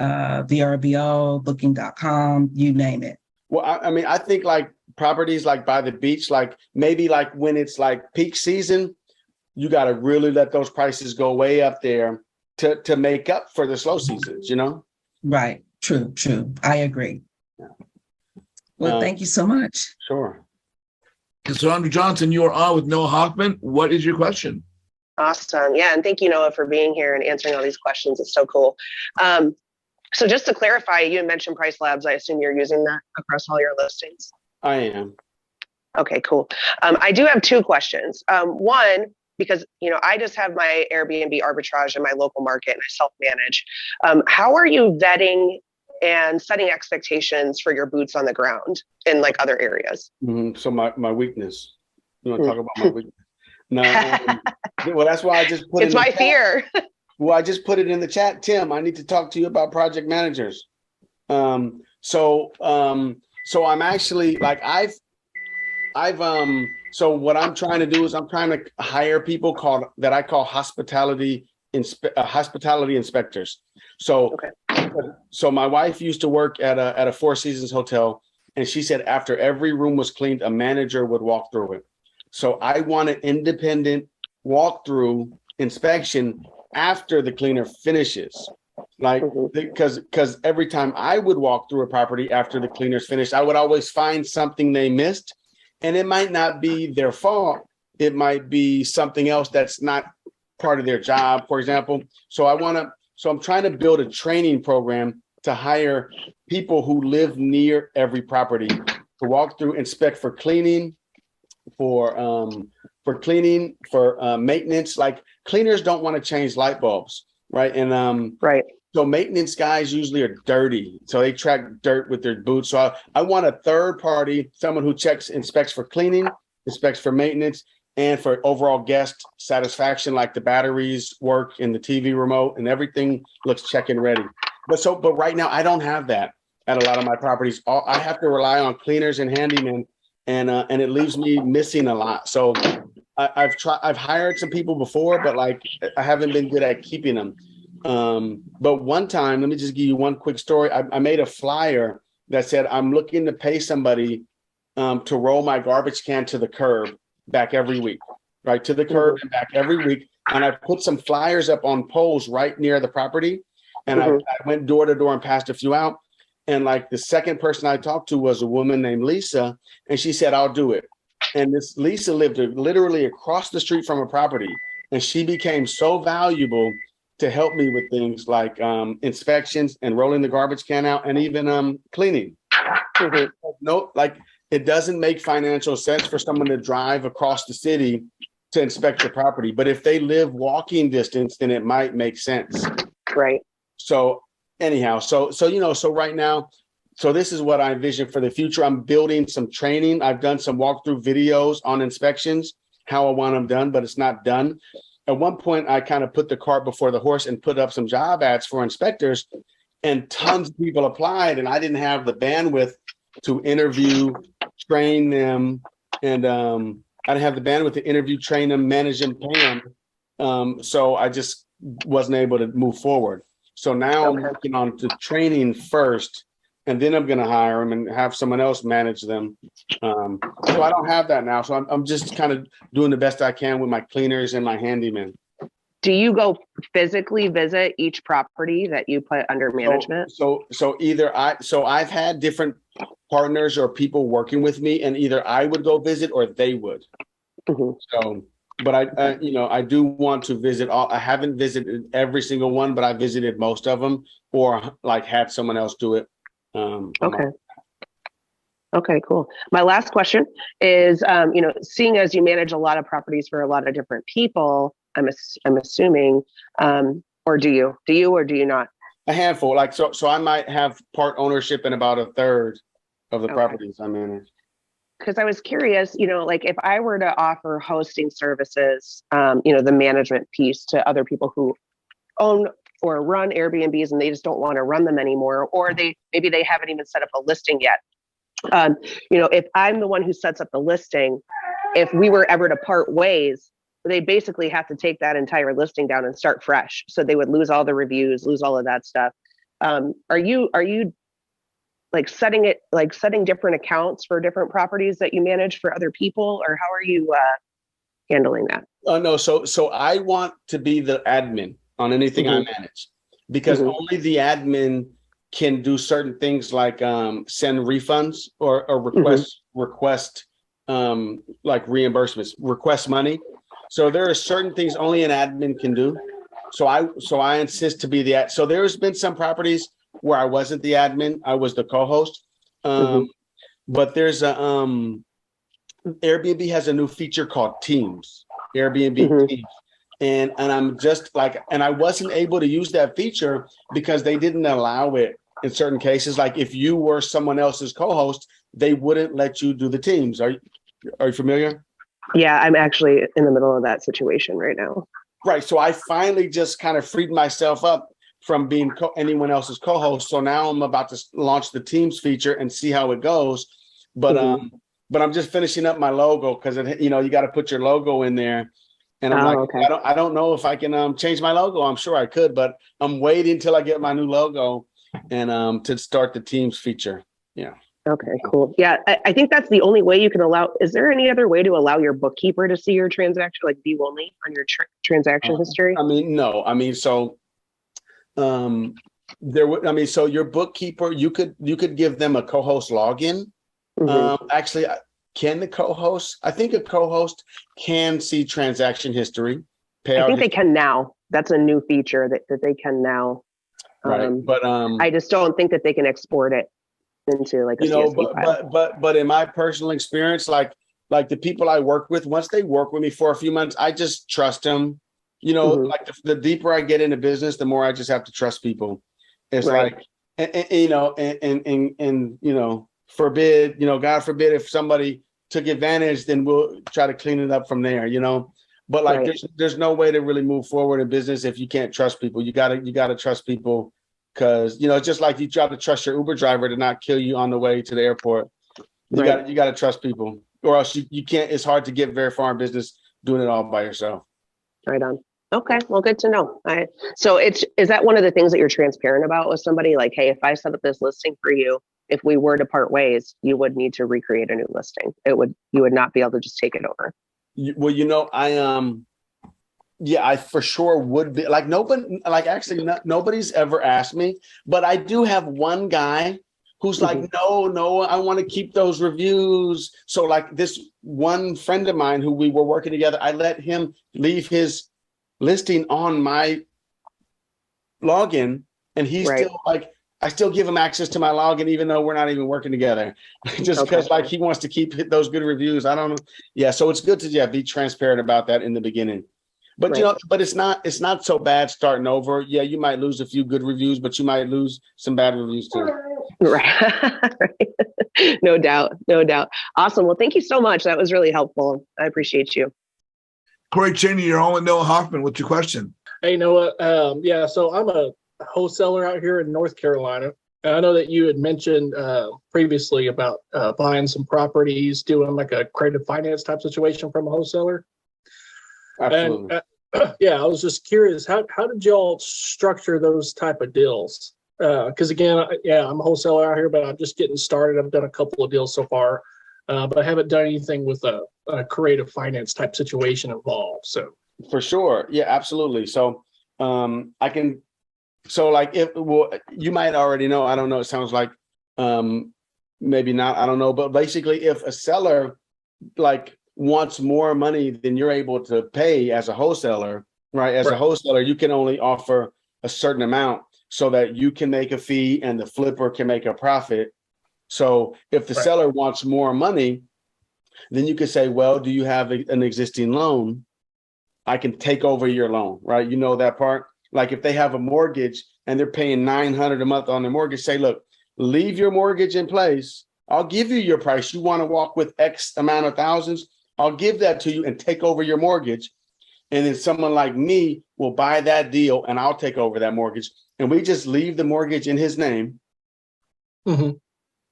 VRBO, Booking.com, you name it. Well, I think properties by the beach, maybe when it's peak season, you got to really let those prices go way up there to make up for the slow seasons, you know? Right. True. I agree. Well, thank you so much. Sure. Cassandra Johnson, you are on with Noah Hoffman. What is your question? Awesome. Yeah. And thank you, Noah, for being here and answering all these questions. It's so cool. So just to clarify, you had mentioned Price Labs. I assume you're using that across all your listings. I am. Okay, cool. I do have two questions. One, because I just have my Airbnb arbitrage in my local market and I self-manage. How are you vetting and setting expectations for your boots on the ground in like other areas? So my weakness. You want to talk about my weakness? No. Well, that's why I just put it's my fear. Well, I just put it in the chat. Tim, I need to talk to you about project managers. So I'm actually like so what I'm trying to do is I'm trying to hire people that I call hospitality inspectors. So my wife used to work at a Four Seasons hotel, and she said after every room was cleaned, a manager would walk through it. So I want an independent walkthrough inspection after the cleaner finishes. Like, because every time I would walk through a property after the cleaner's finished, I would always find something they missed. And it might not be their fault. It might be something else that's not part of their job, for example. So I'm trying to build a training program to hire people who live near every property to walk through, inspect for cleaning, for maintenance. Like, cleaners don't want to change light bulbs, right? And right. So maintenance guys usually are dirty, so they track dirt with their boots. So I want a third party, someone who inspects for cleaning, inspects for maintenance, and for overall guest satisfaction, like the batteries work in the TV remote and everything looks check and ready. But right now I don't have that at a lot of my properties. I have to rely on cleaners and handymen, and it leaves me missing a lot. So I've hired some people before, but like I haven't been good at keeping them. But one time, let me just give you one quick story. I made a flyer that said, I'm looking to pay somebody to roll my garbage can to the curb back every week, right? To the curb and back every week. And I put some flyers up on poles right near the property. And I went door to door and passed a few out. And like the second person I talked to was a woman named Lisa. And she said, I'll do it. And this Lisa lived literally across the street from a property. And she became so valuable to help me with things like inspections and rolling the garbage can out and even cleaning. No, like it doesn't make financial sense for someone to drive across the city to inspect the property. But if they live walking distance, then it might make sense. Right. So anyhow, so right now, so this is what I envision for the future. I'm building some training. I've done some walkthrough videos on inspections, how I want them done, but it's not done. At one point, I kind of put the cart before the horse and put up some job ads for inspectors, and tons of people applied, and I didn't have the bandwidth to interview, train them, and I didn't have the bandwidth to interview, train them, manage them, pay them. So I just wasn't able to move forward. So now I'm working on the training first, and then I'm going to hire them and have someone else manage them. So I don't have that now. So I'm just kind of doing the best I can with my cleaners and my handyman. Do you go physically visit each property that you put under management? So I've had different partners or people working with me, and either I would go visit or they would. So, but I do want to visit all. I haven't visited every single one, but I visited most of them, or like had someone else do it. Okay, cool. My last question is, seeing as you manage a lot of properties for a lot of different people, I'm assuming, or do you not? A handful, like so I might have part ownership in about a third of the properties I manage. Because I was curious, like if I were to offer hosting services, the management piece to other people who own or run Airbnbs and they just don't want to run them anymore, or maybe they haven't even set up a listing yet. If I'm the one who sets up the listing, if we were ever to part ways, they basically have to take that entire listing down and start fresh. So they would lose all the reviews, lose all of that stuff. Are you like setting different accounts for different properties that you manage for other people, or how are you handling that? No. So I want to be the admin on anything I manage, because Mhm. only the admin can do certain things like send refunds or request like reimbursements, request money. So there are certain things only an admin can do. So I insist to be the ad. So there's been some properties where I wasn't the admin, I was the co-host. But there's a Airbnb has a new feature called Teams, Airbnb Teams. And I'm just like, and I wasn't able to use that feature because they didn't allow it in certain cases. Like if you were someone else's co-host, they wouldn't let you do the teams. Are you familiar? Yeah, I'm actually in the middle of that situation right now. Right. So I finally just kind of freed myself up from being anyone else's co-host. So now I'm about to launch the Teams feature and see how it goes. But I'm just finishing up my logo because you got to put your logo in there. And I'm okay. I don't know if I can change my logo. I'm sure I could, but I'm waiting till I get my new logo and to start the Teams feature. Yeah. Okay, cool. Yeah, I think that's the only way you can allow. Is there any other way to allow your bookkeeper to see your transaction, like view only on your transaction history? I mean, no. I mean, so there would. I mean, so your bookkeeper, you could give them a co-host login. Actually, can the co-host? I think a co-host can see transaction history. I think they can now. That's a new feature that they can now. Right, but I just don't think that they can export it into like a CSV file. But in my personal experience, like the people I work with, once they work with me for a few months, I just trust them. Like the deeper I get into business, the more I just have to trust people. It's like, and forbid, God forbid if somebody took advantage, then we'll try to clean it up from there, But like, there's no way to really move forward in business if you can't trust people. You gotta trust people. Because just like you try to trust your Uber driver to not kill you on the way to the airport, you got to trust people, or else you can't. It's hard to get very far in business doing it all by yourself. Right on. Okay, well, good to know. So is that one of the things that you're transparent about with somebody? Like, hey, if I set up this listing for you, if we were to part ways, you would need to recreate a new listing. You would not be able to just take it over. Well, yeah, I for sure would be like nobody's ever asked me, but I do have one guy who's like, no, I want to keep those reviews. So like this one friend of mine who we were working together, I let him leave his listing on my login, and he's still like, I still give him access to my login, even though we're not even working together, just because like he wants to keep those good reviews. I don't know. Yeah. So it's good to be transparent about that in the beginning. But but it's not so bad starting over. Yeah, you might lose a few good reviews, but you might lose some bad reviews too. Right. No doubt. Awesome. Well, thank you so much. That was really helpful. I appreciate you. Corey Cheney, you're on with Noah Hoffman. What's your question? Hey, Noah. So I'm a wholesaler out here in North Carolina. And I know that you had mentioned previously about buying some properties, doing like a creative finance type situation from a wholesaler. Absolutely. And I was just curious, how did y'all structure those type of deals? Because again, I'm a wholesaler out here, but I'm just getting started. I've done a couple of deals so far, but I haven't done anything with a creative finance type situation involved. So for sure, yeah, absolutely. So I can. So like you might already know. I don't know. It sounds like maybe not. I don't know. But basically, if a seller like wants more money than you're able to pay as a wholesaler, right? As a wholesaler, you can only offer a certain amount so that you can make a fee and the flipper can make a profit. So if the seller wants more money, then you could say, well, do you have an existing loan? I can take over your loan, right? You know that part? Like if they have a mortgage and they're paying $900 a month on their mortgage, say, look, leave your mortgage in place. I'll give you your price. You want to walk with X amount of thousands? I'll give that to you and take over your mortgage. And then someone like me will buy that deal and I'll take over that mortgage. And we just leave the mortgage in his name. Mm-hmm.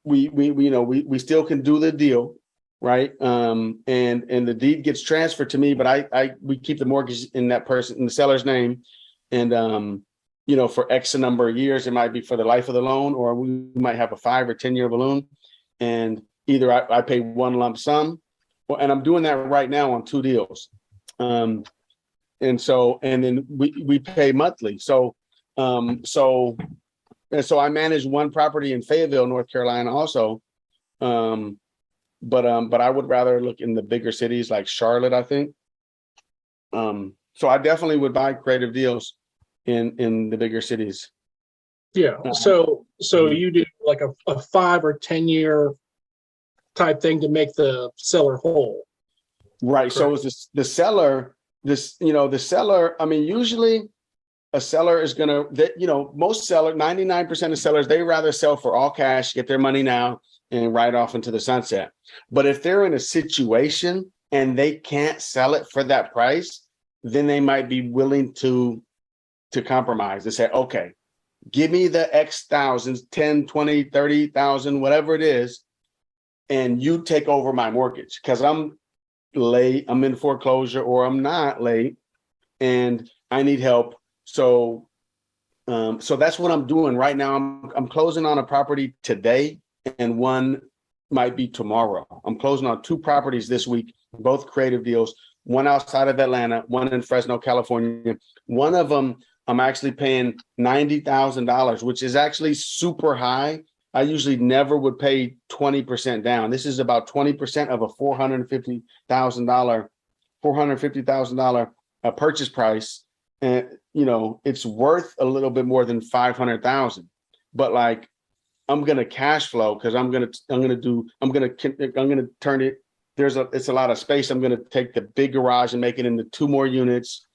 We still can do the deal, right? And the deed gets transferred to me, but we keep the mortgage in the seller's name. And for X number of years, it might be for the life of the loan, or we might have a 5 or 10 year balloon. And either I pay one lump sum, and I'm doing that right now on 2 deals. and then we pay monthly. So I manage one property in Fayetteville, North Carolina also. But I would rather look in the bigger cities like Charlotte, I think. So I definitely would buy creative deals in the bigger cities. Yeah. So you do like a 5 or 10 year type thing to make the seller whole. Right. Correct. So is the seller, the seller, I mean, usually a seller is going to, most sellers, 99% of sellers, they rather sell for all cash, get their money now and ride off into the sunset. But if they're in a situation and they can't sell it for that price, then they might be willing to compromise and say, okay, give me the X thousands, 10, 20, 30,000, whatever it is, and you take over my mortgage because I'm late, I'm in foreclosure, or I'm not late and I need help. So that's what I'm doing right now. I'm closing on a property today and one might be tomorrow. I'm closing on 2 properties this week, both creative deals, one outside of Atlanta, one in Fresno, California. One of them, I'm actually paying $90,000, which is actually super high. I usually never would pay 20% down. This is about 20% of a $450,000 purchase price. And, it's worth a little bit more than 500,000, but like, I'm going to cash flow because I'm going to turn it. It's a lot of space. I'm going to take the big garage and make it into 2 more units.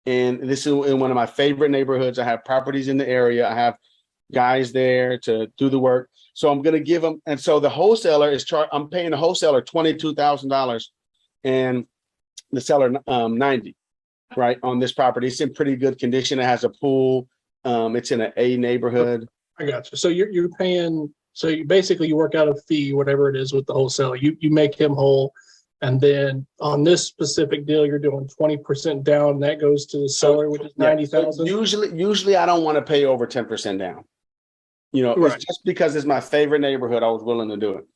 And this is in one of my favorite neighborhoods. I have properties in the area. I have guys there to do the work. So I'm going to give them. And so the wholesaler I'm paying the wholesaler $22,000 and the seller $90,000, right, on this property. It's in pretty good condition. It has a pool. It's in an A neighborhood. I got you. So you're paying. So you basically work out a fee, whatever it is, with the wholesaler. You make him whole, and then on this specific deal, you're doing 20% down. That goes to the seller, which is 90,000. Usually, I don't want to pay over 10% down. Right. It's just because it's my favorite neighborhood. I was willing to do it.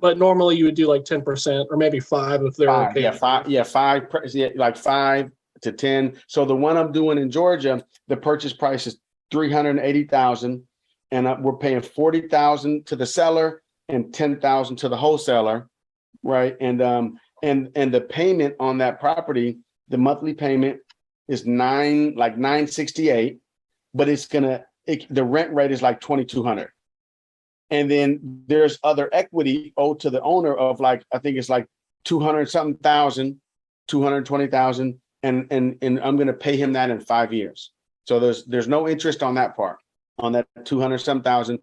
But normally you would do like 10% or maybe 5 if they're 5, okay. yeah, 5, yeah, 5, like 5 to 10. So the one I'm doing in Georgia, the purchase price is $380,000, and we're paying $40,000 to the seller and $10,000 to the wholesaler, right? And the payment on that property, the monthly payment is $968, but the rent rate is like $2,200. And then there's other equity owed to the owner of like, I think it's like 200-something thousand, 220,000. And I'm going to pay him that in 5 years. So there's no interest on that part, on that 200-some thousand.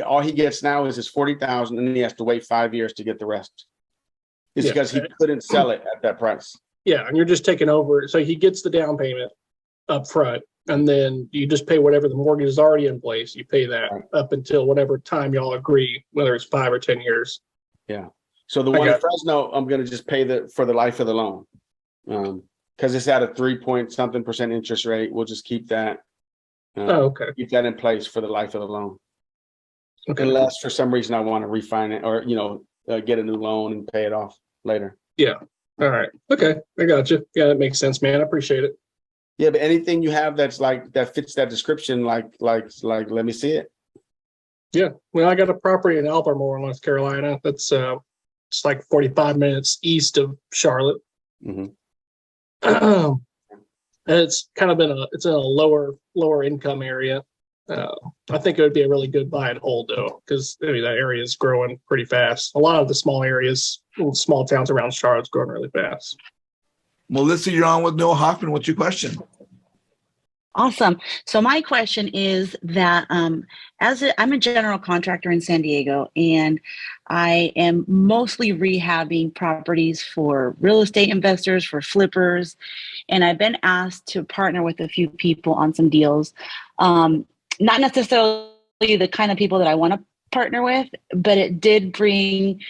All he gets now is his 40,000, and then he has to wait 5 years to get the rest. It's because he couldn't sell it at that price. Yeah, and you're just taking over. So he gets the down payment up front, and then you just pay whatever the mortgage is already in place. You pay that up until whatever time y'all agree, whether it's 5 or 10 years. Yeah. So the one in Fresno, I'm going to just pay for the life of the loan. Because it's at a 3-point-something% interest rate. We'll just keep that. Okay. Keep that in place for the life of the loan. Okay. Unless for some reason I want to refinance or get a new loan and pay it off later. Yeah. All right. Okay. I got you. Yeah, that makes sense, man. I appreciate it. Yeah, but anything you have that fits that description, like let me see it. Yeah. Well, I got a property in Albemarle, North Carolina. That's it's like 45 minutes east of Charlotte. Mm-hmm. It's kind of it's in a lower income area. I think it would be a really good buy and hold though, because that area is growing pretty fast. A lot of the small areas, small towns around Charlotte's growing really fast. Melissa, you're on with Noah Hoffman. What's your question? Awesome. So my question is that I'm a general contractor in San Diego, and I am mostly rehabbing properties for real estate investors, for flippers, and I've been asked to partner with a few people on some deals. Not necessarily the kind of people that I want to partner with, but it did bring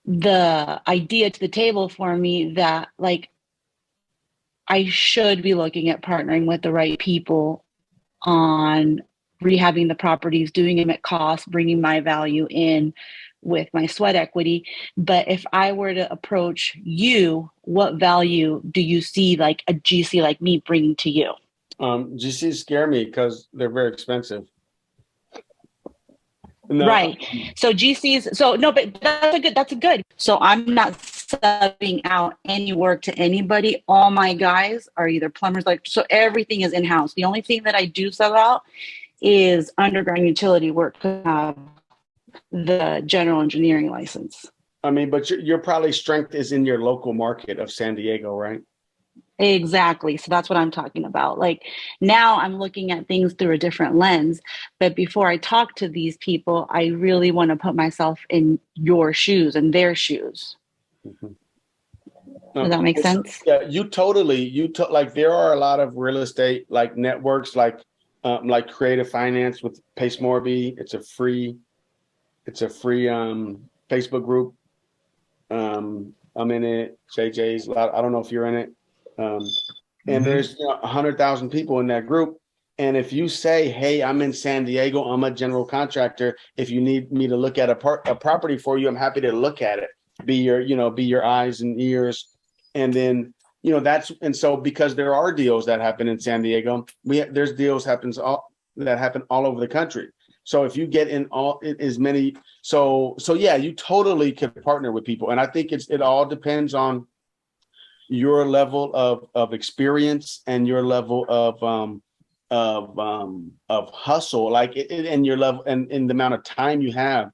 the idea to the table for me that I should be looking at partnering with the right people on rehabbing the properties, doing them at cost, bringing my value in, with my sweat equity. But if I were to approach you, what value do you see like a GC like me bringing to you? GCs scare me because they're very expensive. No. Right. So GCs, so no, but that's a good. So I'm not subbing out any work to anybody. All my guys are either plumbers, like, so everything is in-house. The only thing that I do sub out is underground utility work to have the general engineering license. I mean, but your probably strength is in your local market of San Diego, right? Exactly. So that's what I'm talking about. Like now I'm looking at things through a different lens. But before I talk to these people, I really want to put myself in your shoes and their shoes. Mm-hmm. Does that make sense? Yeah, like there are a lot of real estate like networks like Creative Finance with Pace Morby. It's a free Facebook group. I'm in it. JJ's. I don't know if you're in it. And there's 100,000 people in that group. And if you say, hey, I'm in San Diego, I'm a general contractor. If you need me to look at a property for you, I'm happy to look at it. Be your eyes and ears. And then, so because there are deals that happen in San Diego, there's deals that happen all over the country. So if you get in as many, so yeah, you totally could partner with people. And I think it all depends on your level of experience and your level of hustle, like and your level and the amount of time you have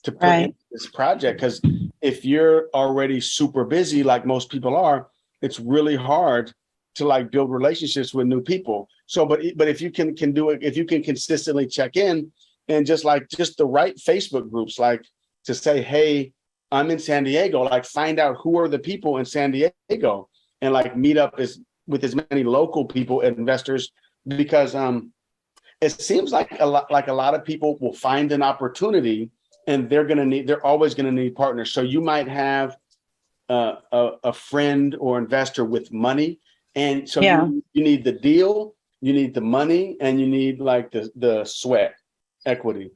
to put in this project. Because if you're already super busy, like most people are, it's really hard to like build relationships with new people. So, but if you can do it, if you can consistently check in and just the right Facebook groups, like to say, hey, I'm in San Diego, like find out who are the people in San Diego and like meet up with as many local people and investors, because it seems like a lot of people will find an opportunity and they're always going to need partners. So you might have a friend or investor with money. And so you need the deal, you need the money, and you need like the sweat equity.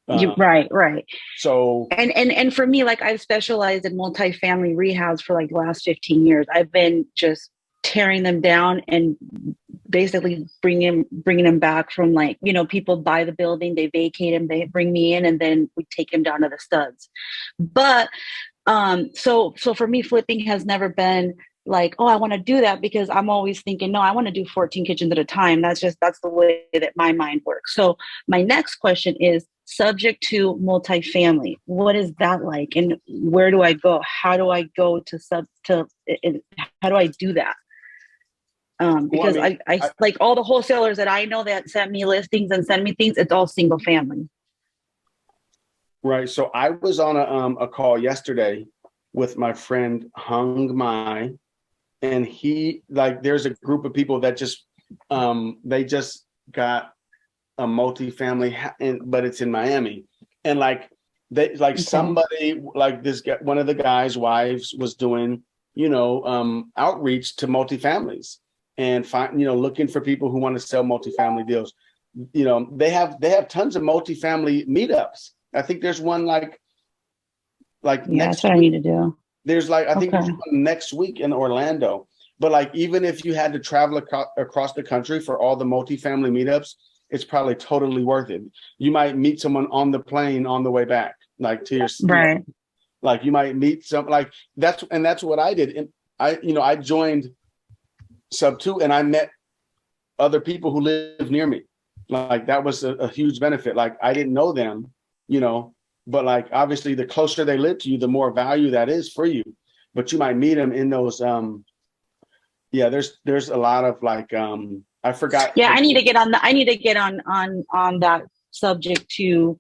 Right. So and for me, like I've specialized in multifamily rehabs for like the last 15 years. I've been just tearing them down and basically bringing them back from like, people buy the building, they vacate them, they bring me in, and then we take them down to the studs. But so for me, flipping has never been like, oh, I want to do that, because I'm always thinking, no, I want to do 14 kitchens at a time. That's the way that my mind works. So my next question is, subject to multifamily, what is that like, and where do I go? How do I go how do I do that? Because I like all the wholesalers that I know that send me listings and send me things, it's all single family. Right. So I was on a call yesterday with my friend Hung Mai, and there's a group of people that they just got a multifamily, but it's in Miami, and somebody like this guy, one of the guy's wives was doing outreach to multifamilies and looking for people who want to sell multifamily deals. They have tons of multifamily meetups. I think there's one like that's what I need to do. There's I think there's one next week in Orlando. But even if you had to travel across the country for all the multifamily meetups, it's probably totally worth it. You might meet someone on the plane on the way back, like to your right. You might meet that's what I did. And I joined Sub 2 and I met other people who live near me. Like that was a huge benefit. Like I didn't know them, but like obviously the closer they live to you, the more value that is for you. But you might meet them in those there's a lot of I forgot. Yeah, I need to get on that subject to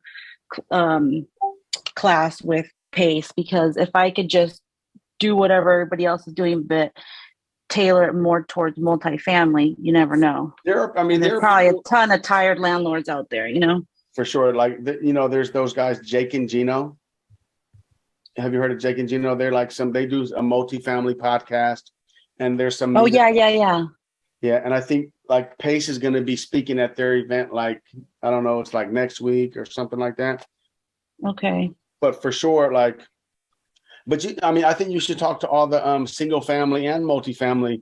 class with Pace, because if I could just do whatever everybody else is doing, but tailor it more towards multifamily, you never know. There's probably a ton of tired landlords out there, For sure. There's those guys, Jake and Gino. Have you heard of Jake and Gino? They're they do a multifamily podcast, and there's some. Oh, yeah. Yeah, and I think Pace is going to be speaking at their event. I don't know, it's next week or something like that. Okay. but for sure, like, but I mean, I think you should talk to all the single family and multifamily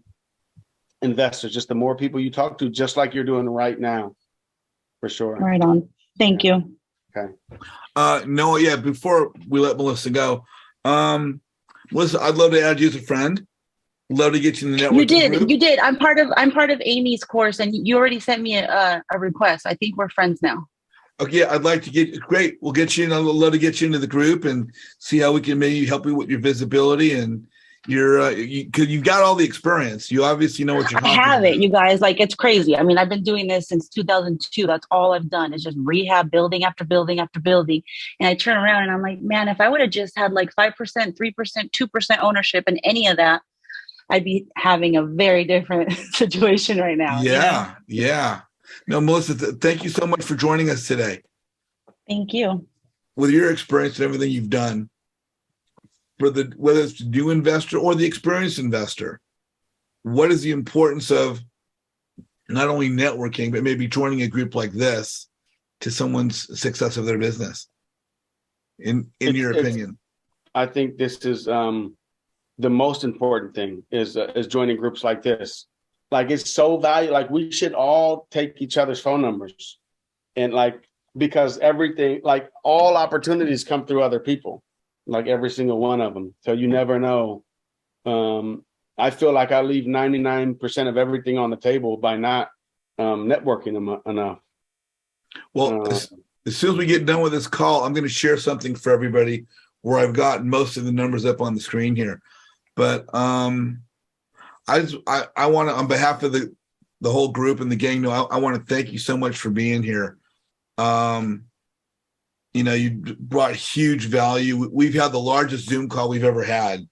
investors. Just the more people you talk to, just like you're doing right now, for sure. Right on. Thank you. Okay. No, yeah. Before we let Melissa go, Melissa, I'd love to add you as a friend. Love to get you in the networking group. You did. I'm part of Amy's course, and you already sent me a request. I think we're friends now. Okay, I'd like to get great. We'll get you in. I'd love to get you into the group and see how we can maybe help you with your visibility and your because you've got all the experience. You obviously know what you're talking about. I have it, you guys. Like, it's crazy. I mean, I've been doing this since 2002. That's all I've done is just rehab, building after building after building. And I turn around and I'm like, man, if I would have just had like 5%, 3%, 2% ownership in any of that, I'd be having a very different situation right now. Yeah, yeah. No, Melissa, thank you so much for joining us today. Thank you. With your experience and everything you've done, for whether it's the new investor or the experienced investor, what is the importance of not only networking, but maybe joining a group like this to someone's success of their business? In your opinion, I think this is the most important thing is joining groups like this. Like, it's so valuable. Like, we should all take each other's phone numbers, and like, because everything, like, all opportunities come through other people, like every single one of them. So you never know. I feel like I leave 99% of everything on the table by not networking enough. Well, as soon as we get done with this call, I'm going to share something for everybody where I've got most of the numbers up on the screen here. But I want to, on behalf of the whole group and the gang, I want to thank you so much for being here. You know, you brought huge value. We've had the largest Zoom call we've ever had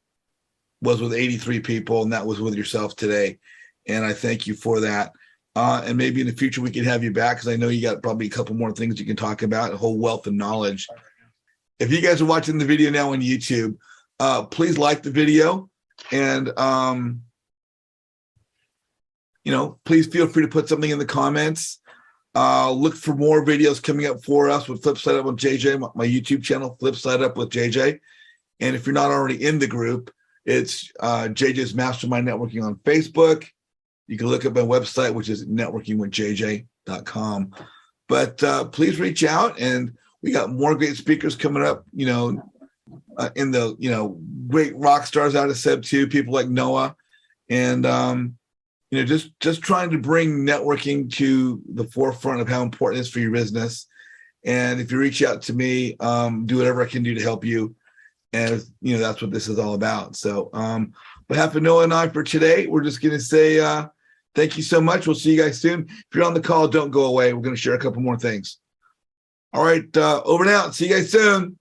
was with 83 people, and that was with yourself today. And I thank you for that. And maybe in the future we can have you back, because I know you got probably a couple more things you can talk about, a whole wealth of knowledge. If you guys are watching the video now on YouTube, please like the video, and you know, please feel free to put something in the comments. Look for more videos coming up for us with Flip Side Up with JJ, my YouTube channel, Flip Side Up with JJ. And if you're not already in the group, it's JJ's Mastermind Networking on Facebook. You can look up my website, which is networkingwithjj.com. But please reach out, and we got more great speakers coming up, you know, in the, you know, great rock stars out of Seb 2, people like Noah. And, you know, just trying to bring networking to the forefront of how important it is for your business. And if you reach out to me, do whatever I can do to help you. And, you know, that's what this is all about. So on behalf of Noah and I for today, we're just going to say thank you so much. We'll see you guys soon. If you're on the call, don't go away. We're going to share a couple more things. All right, over and out. See you guys soon.